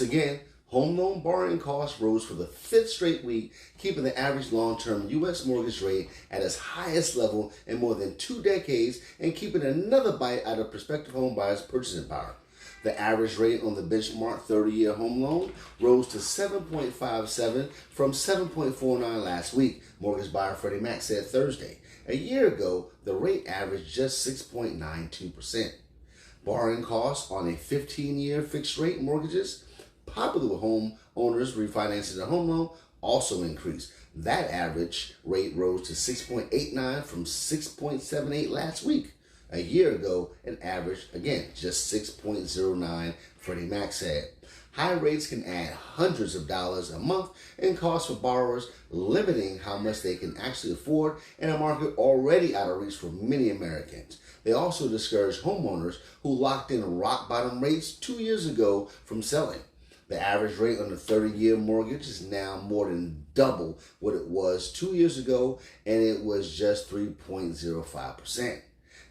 again, home loan borrowing costs rose for the fifth straight week, keeping the average long-term U.S. mortgage rate at its highest level in more than 2 decades and keeping another bite out of prospective home buyers' purchasing power. The average rate on the benchmark 30-year home loan rose to 7.57 from 7.49 last week, mortgage buyer Freddie Mac said Thursday. A year ago, the rate averaged just 6.92%. Borrowing costs on a 15-year fixed-rate mortgages, popular with home owners refinancing their home loan, also increased. That average rate rose to 6.89 from 6.78 last week. A year ago, it averaged, again, just 6.09, Freddie Mac said. High rates can add hundreds of dollars a month in costs for borrowers, limiting how much they can actually afford in a market already out of reach for many Americans. They also discourage homeowners who locked in rock-bottom rates 2 years ago from selling. The average rate on a 30-year mortgage is now more than double what it was 2 years ago, and it was just 3.05%.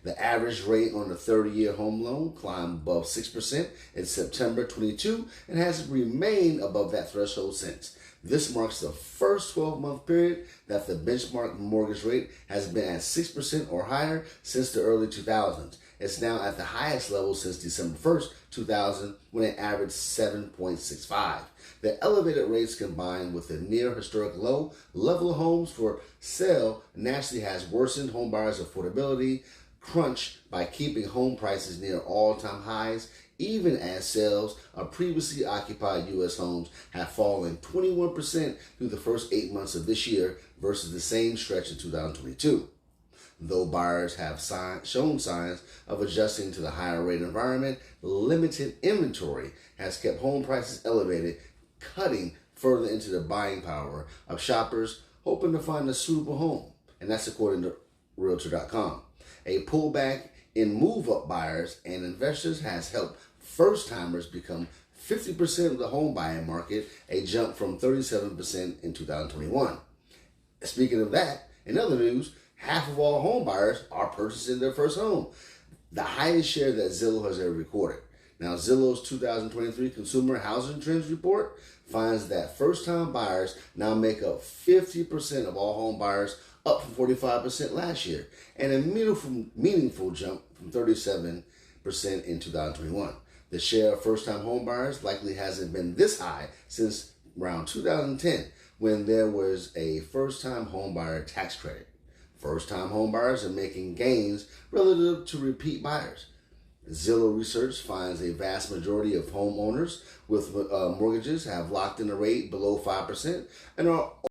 The average rate on a 30-year home loan climbed above 6% in September 22 and has remained above that threshold since. This marks the first 12-month period that the benchmark mortgage rate has been at 6% or higher since the early 2000s. It's now at the highest level since December 1st, 2000, when it averaged 7.65. The elevated rates combined with the near historic low level of homes for sale naturally has worsened homebuyers' affordability crunch by keeping home prices near all-time highs, even as sales of previously occupied U.S. homes have fallen 21% through the first 8 months of this year versus the same stretch in 2022. Though buyers have shown signs of adjusting to the higher rate environment, limited inventory has kept home prices elevated, cutting further into the buying power of shoppers hoping to find a suitable home. And that's according to Realtor.com. A pullback in move-up buyers and investors has helped first-timers become 50% of the home buying market, a jump from 37% in 2021. Speaking of that, in other news, half of all home buyers are purchasing their first home, the highest share that Zillow has ever recorded. Now, Zillow's 2023 Consumer Housing Trends Report finds that first-time buyers now make up 50% of all home buyers, up from 45% last year, and a meaningful jump from 37% in 2021. The share of first-time home buyers likely hasn't been this high since around 2010, when there was a first-time home buyer tax credit. First-time home buyers are making gains relative to repeat buyers. Zillow research finds a vast majority of homeowners with mortgages have locked in a rate below 5% and are